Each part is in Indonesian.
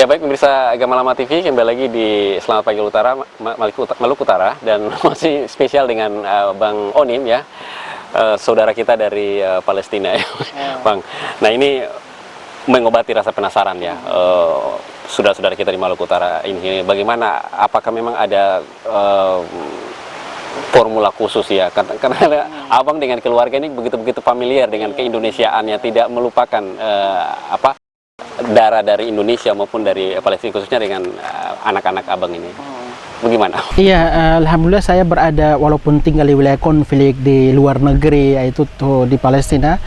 Ya baik pemirsa Agama Lama TV, kembali lagi di Selamat Pagi Maluku Utara, dan masih spesial dengan Bang Onim ya, saudara kita dari Palestina ya, Bang. Nah ini mengobati rasa penasaran ya, saudara-saudara kita di Maluku Utara ini, bagaimana, apakah memang ada formula khusus ya, karena Abang dengan keluarga ini begitu-begitu familiar dengan keindonesiaannya, tidak melupakan darah dari Indonesia maupun dari Palestina, khususnya dengan anak-anak Abang ini. Bagaimana? Iya, alhamdulillah saya berada, walaupun tinggal di wilayah konflik di luar negeri, yaitu di Palestina.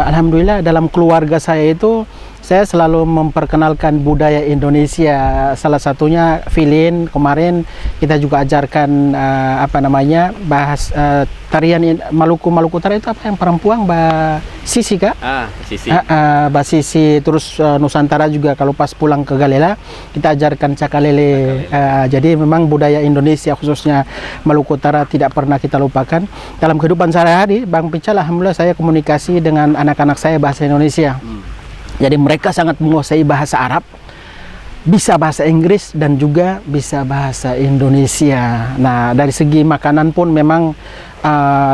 Alhamdulillah dalam keluarga saya itu saya selalu memperkenalkan budaya Indonesia. Salah satunya filin, kemarin kita juga ajarkan bahas tarian Maluku Utara itu apa yang perempuan, Mbak Sisi Kak? Sisi. Mbak Sisi, terus Nusantara juga kalau pas pulang ke Galela kita ajarkan cakalele. Jadi memang budaya Indonesia khususnya Maluku Utara tidak pernah kita lupakan dalam kehidupan sehari-hari. Bang Pical, alhamdulillah saya komunikasi dengan anak-anak saya bahasa Indonesia. Jadi mereka sangat menguasai bahasa Arab, bisa bahasa Inggris, dan juga bisa bahasa Indonesia. Nah, dari segi makanan pun memang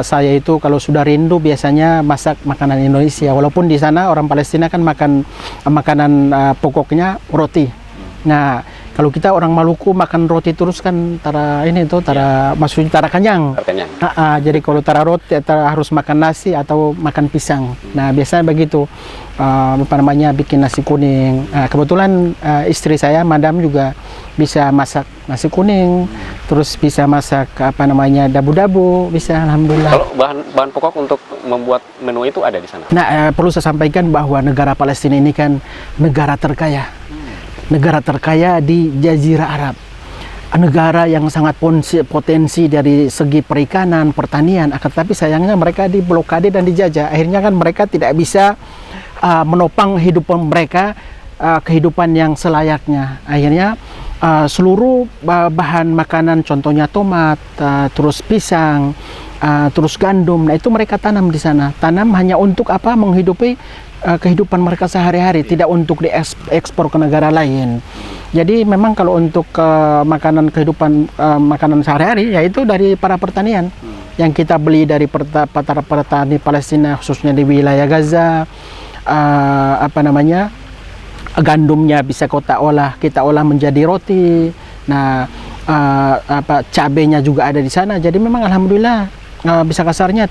saya itu kalau sudah rindu biasanya masak makanan Indonesia. Walaupun di sana orang Palestina kan makan makanan pokoknya roti. Nah, kalau kita orang Maluku makan roti terus kan maksudnya tara kenyang. Jadi kalau tara roti harus makan nasi atau makan pisang. Nah, biasanya begitu. Bikin nasi kuning. Kebetulan istri saya, madam, juga bisa masak nasi kuning, terus bisa masak dabu-dabu, bisa, alhamdulillah. Kalau bahan pokok untuk membuat menu itu ada di sana? Nah, perlu saya sampaikan bahwa negara Palestina ini kan negara terkaya. Negara terkaya di Jazirah Arab, negara yang sangat potensi dari segi perikanan, pertanian, tapi sayangnya mereka diblokade dan dijajah. Akhirnya kan mereka tidak bisa menopang kehidupan mereka, kehidupan yang selayaknya. Akhirnya seluruh bahan makanan, contohnya tomat, terus pisang, terus gandum, nah itu mereka tanam di sana. Tanam hanya untuk menghidupi kehidupan mereka sehari-hari, tidak untuk diekspor ke negara lain. Jadi memang kalau untuk makanan makanan sehari-hari, yaitu dari para pertanian yang kita beli dari para petani Palestina, khususnya di wilayah Gaza. Gandumnya bisa kita olah menjadi roti. Nah, cabenya juga ada di sana. Jadi memang alhamdulillah bisa kasarnya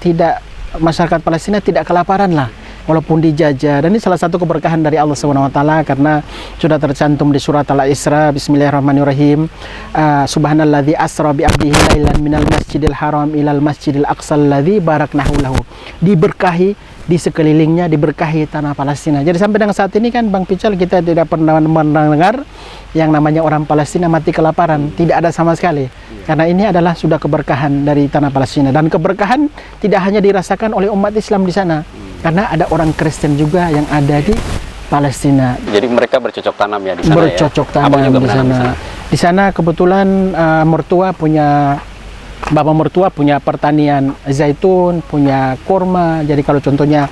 masyarakat Palestina tidak kelaparan lah, walaupun dijajah. Dan ini salah satu keberkahan dari Allah SWT, karena sudah tercantum di surat Al-Isra, bismillahirrahmanirrahim, subhanalladzi asra bi abdihi lailan minal masjidil haram ilal masjidil aqsal ladzi baraknahu lahu. Diberkahi di sekelilingnya, diberkahi tanah Palestina. Jadi sampai dengan saat ini kan Bang Pical, kita tidak pernah mendengar yang namanya orang Palestina mati kelaparan. Tidak ada sama sekali. Karena ini adalah sudah keberkahan dari tanah Palestina. Dan keberkahan tidak hanya dirasakan oleh umat Islam di sana, karena ada orang Kristen juga yang ada di Palestina. Jadi mereka bercocok tanam ya di sana. Bercocok tanam di sana. Di sana kebetulan Bapak mertua punya pertanian zaitun, punya kurma. Jadi kalau contohnya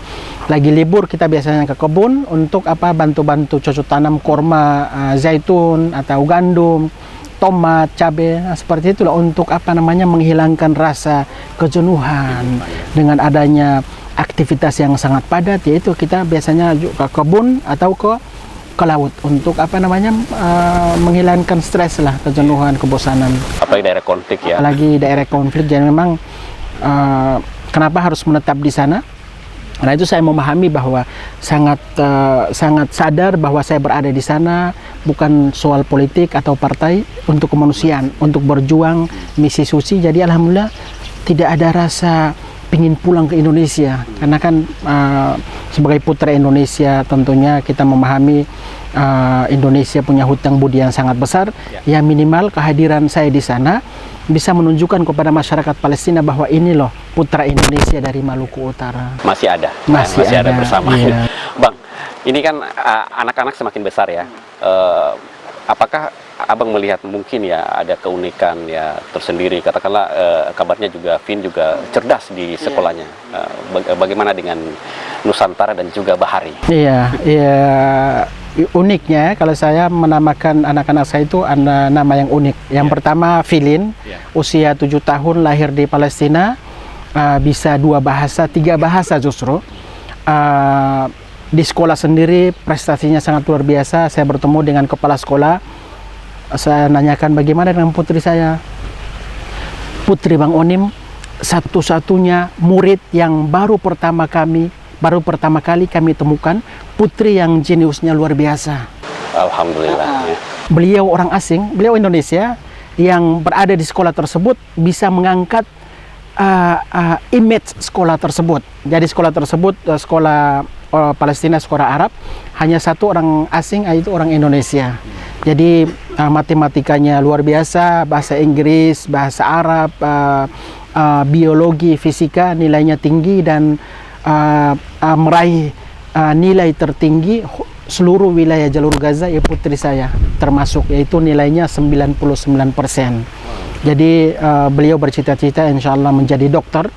lagi libur, kita biasanya ke kebun untuk bantu-bantu cocok tanam kurma, zaitun atau gandum, tomat, cabai. Nah, seperti itulah untuk menghilangkan rasa kejenuhan dengan adanya aktivitas yang sangat padat, yaitu kita biasanya ke kebun atau ke laut untuk menghilangkan stres lah, kejenuhan, kebosanan. Apalagi daerah konflik ya. Lagi daerah konflik, jadi memang kenapa harus menetap di sana? Nah, itu saya memahami bahwa sangat sadar bahwa saya berada di sana bukan soal politik atau partai, untuk kemanusiaan, untuk berjuang misi suci. Jadi alhamdulillah tidak ada rasa pingin pulang ke Indonesia, karena kan sebagai putra Indonesia tentunya kita memahami Indonesia punya hutang budi yang sangat besar. Ya minimal kehadiran saya di sana bisa menunjukkan kepada masyarakat Palestina bahwa ini loh putra Indonesia dari Maluku Utara. Masih ada bersama. Iya. Bang, ini kan anak-anak semakin besar ya. Apakah Abang melihat mungkin ya ada keunikan ya tersendiri, katakanlah kabarnya juga Vin juga cerdas di sekolahnya. Bagaimana dengan Nusantara dan juga Bahari? Iya, uniknya kalau saya menamakan anak-anak saya itu ada nama yang unik. Yang pertama Filin, usia 7 tahun, lahir di Palestina, bisa 2 bahasa, 3 bahasa justru. Di sekolah sendiri prestasinya sangat luar biasa. Saya bertemu dengan kepala sekolah, saya nanyakan bagaimana dengan putri saya. Putri Bang Onim satu-satunya murid yang baru pertama kali kami temukan, putri yang jeniusnya luar biasa. Alhamdulillah. Beliau orang asing, beliau Indonesia yang berada di sekolah tersebut bisa mengangkat image sekolah tersebut. Jadi sekolah tersebut sekolah Palestina, sekolah Arab, hanya 1 orang asing, yaitu orang Indonesia. Jadi matematikanya luar biasa, bahasa Inggris, bahasa Arab, biologi, fisika nilainya tinggi dan meraih nilai tertinggi seluruh wilayah jalur Gaza ya putri saya termasuk, yaitu nilainya 99%. Jadi beliau bercita-cita insya Allah menjadi dokter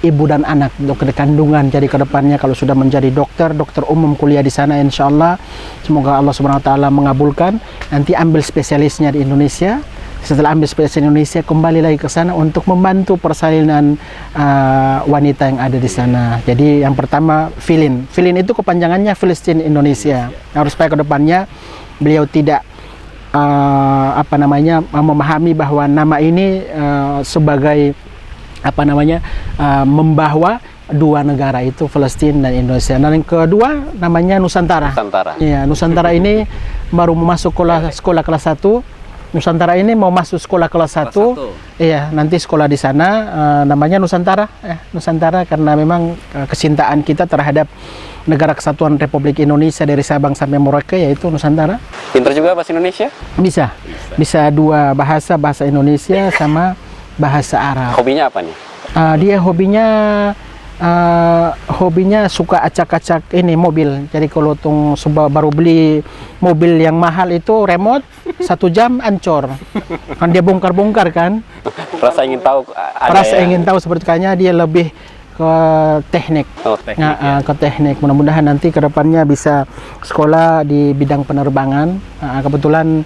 ibu dan anak, dokter kandungan. Jadi kedepannya kalau sudah menjadi dokter umum kuliah di sana insya Allah, semoga Allah Subhanahu Wa Taala mengabulkan, nanti ambil spesialisnya di Indonesia. Setelah ambil spesialis Indonesia, kembali lagi ke sana untuk membantu persalinan wanita yang ada di sana. Jadi yang pertama Filin itu kepanjangannya Filistin Indonesia. Harus supaya kedepannya beliau tidak memahami bahwa nama ini sebagai membawa 2 negara, itu Palestina dan Indonesia. Dan yang kedua namanya Nusantara. Iya, Nusantara ini baru masuk sekolah kelas 1. Nusantara ini mau masuk sekolah kelas 1. Iya, nanti sekolah di sana namanya Nusantara. Nusantara karena memang kecintaan kita terhadap Negara Kesatuan Republik Indonesia dari Sabang sampai Merauke, yaitu Nusantara. Pinter juga bahasa Indonesia? Bisa 2 bahasa, bahasa Indonesia sama bahasa Arab. Hobinya apa nih? Dia hobinya suka acak-acak ini mobil. Jadi kalau baru beli mobil yang mahal itu remote 1 jam ancor. Kan dia bongkar-bongkar kan. Rasa ingin tahu ingin tahu seperti kayaknya dia lebih ke teknik. Ke teknik. Mudah-mudahan nanti ke depannya bisa sekolah di bidang penerbangan. Kebetulan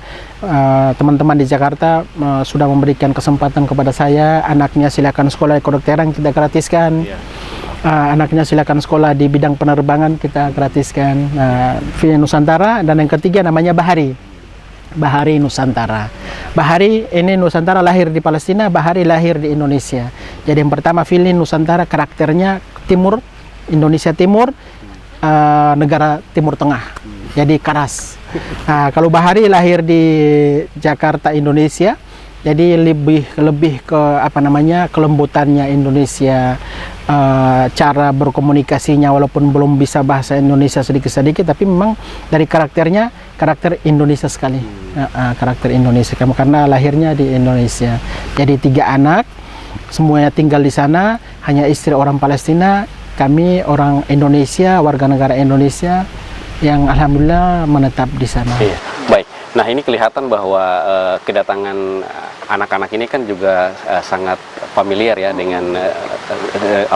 teman-teman di Jakarta sudah memberikan kesempatan kepada saya, anaknya silakan sekolah di kedokteran, kita gratiskan. Anaknya silakan sekolah di bidang penerbangan, kita gratiskan. Via Nusantara. Dan yang ketiga namanya Bahari Nusantara. Bahari ini Nusantara lahir di Palestina, Bahari lahir di Indonesia. Jadi yang pertama Filin Nusantara, karakternya timur, Indonesia Timur, negara Timur Tengah. Jadi keras. Kalau Bahari lahir di Jakarta, Indonesia. Jadi lebih ke kelembutannya Indonesia, cara berkomunikasinya walaupun belum bisa bahasa Indonesia sedikit-sedikit, tapi memang dari karakter Indonesia sekali. Karakter Indonesia karena lahirnya di Indonesia. Jadi 3 anak, semuanya tinggal di sana, hanya istri orang Palestina, kami orang Indonesia, warga negara Indonesia yang alhamdulillah menetap di sana. Iya. Baik. Nah, ini kelihatan bahwa kedatangan anak-anak ini kan juga sangat familiar ya dengan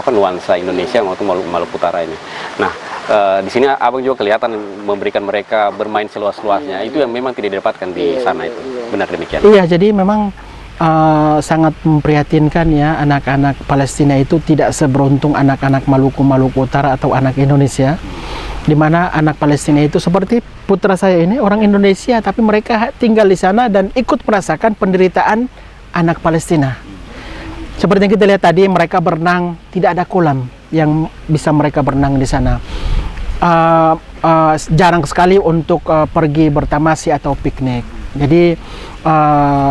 nuansa Indonesia maupun Maluku Utara ini. Nah, di sini Abang juga kelihatan memberikan mereka bermain seluas-luasnya. Itu yang memang tidak didapatkan di sana itu. Benar demikian? Iya, jadi memang sangat memprihatinkan ya, anak-anak Palestina itu tidak seberuntung anak-anak Maluku Utara atau anak Indonesia, di mana anak Palestina itu seperti putra saya ini orang Indonesia, tapi mereka tinggal di sana dan ikut merasakan penderitaan anak Palestina. Seperti yang kita lihat tadi, mereka berenang, tidak ada kolam yang bisa mereka berenang di sana. Jarang sekali untuk pergi bertamasi atau piknik. Jadi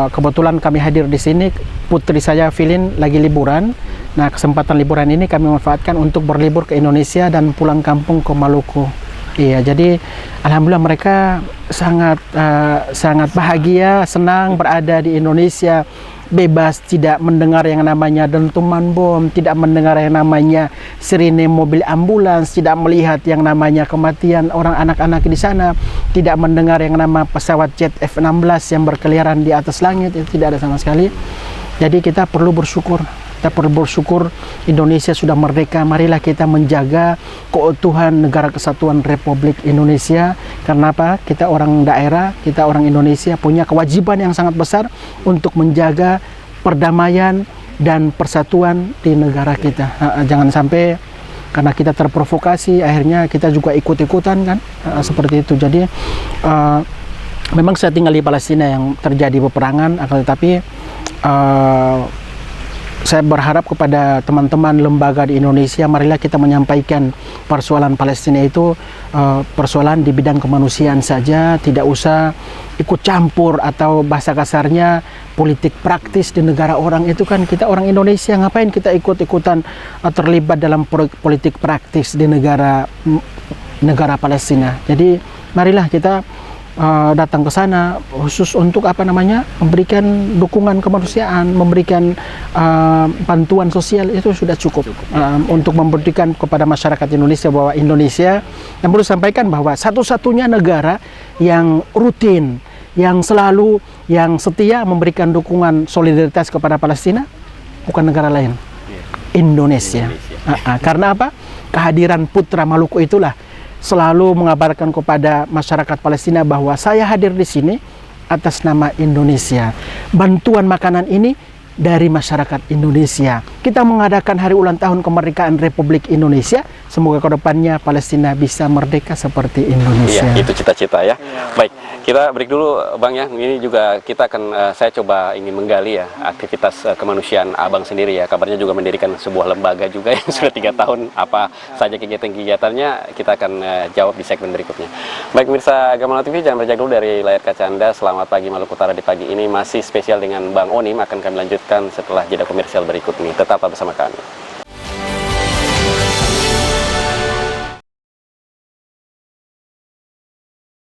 kebetulan kami hadir di sini, putri saya Filin lagi liburan. Nah, kesempatan liburan ini kami manfaatkan untuk berlibur ke Indonesia dan pulang kampung ke Maluku. Iya, jadi alhamdulillah mereka sangat bahagia, senang berada di Indonesia, bebas, tidak mendengar yang namanya dentuman bom, tidak mendengar yang namanya sirine mobil ambulans, tidak melihat yang namanya kematian orang anak-anak di sana, tidak mendengar yang nama pesawat jet F-16 yang berkeliaran di atas langit, itu tidak ada sama sekali. Jadi kita perlu bersyukur kita perlu bersyukur Indonesia sudah merdeka. Marilah kita menjaga keutuhan Negara Kesatuan Republik Indonesia. Karena apa? Kita orang daerah, kita orang Indonesia punya kewajiban yang sangat besar untuk menjaga perdamaian dan persatuan di negara kita. Jangan sampai karena kita terprovokasi akhirnya kita juga ikut-ikutan kan, seperti itu. Jadi memang saya tinggal di Palestina yang terjadi peperangan, akan tetapi saya berharap kepada teman-teman lembaga di Indonesia, marilah kita menyampaikan persoalan Palestina itu persoalan di bidang kemanusiaan saja, tidak usah ikut campur atau bahasa kasarnya politik praktis di negara orang. Itu kan kita orang Indonesia, ngapain kita ikut-ikutan terlibat dalam politik praktis di negara Palestina. Jadi marilah kita datang ke sana khusus untuk memberikan dukungan kemanusiaan, memberikan bantuan sosial, itu sudah cukup. Untuk membuktikan kepada masyarakat Indonesia bahwa Indonesia, yang perlu sampaikan bahwa satu-satunya negara yang rutin, yang selalu, yang setia memberikan dukungan solidaritas kepada Palestina bukan negara lain, Indonesia. Karena apa? Kehadiran Putra Maluku itulah selalu mengabarkan kepada masyarakat Palestina bahwa saya hadir di sini atas nama Indonesia. Bantuan makanan ini dari masyarakat Indonesia. Kita mengadakan hari ulang tahun kemerdekaan Republik Indonesia. Semoga ke depannya Palestina bisa merdeka seperti Indonesia. Iya, itu cita-cita ya. Baik, kita break dulu Bang ya. Ini juga kita akan, saya coba ingin menggali ya aktivitas kemanusiaan Abang sendiri ya. Kabarnya juga mendirikan sebuah lembaga juga yang sudah 3 tahun. Apa saja kegiatan-kegiatannya, kita akan jawab di segmen berikutnya. Baik pemirsa Gamala TV, jangan beranjak dulu dari layar kaca Anda. Selamat pagi Maluku Utara di pagi ini. Masih spesial dengan Bang Onim, akan kami lanjutkan setelah jeda komersial berikut ini. Tetaplah bersama kami.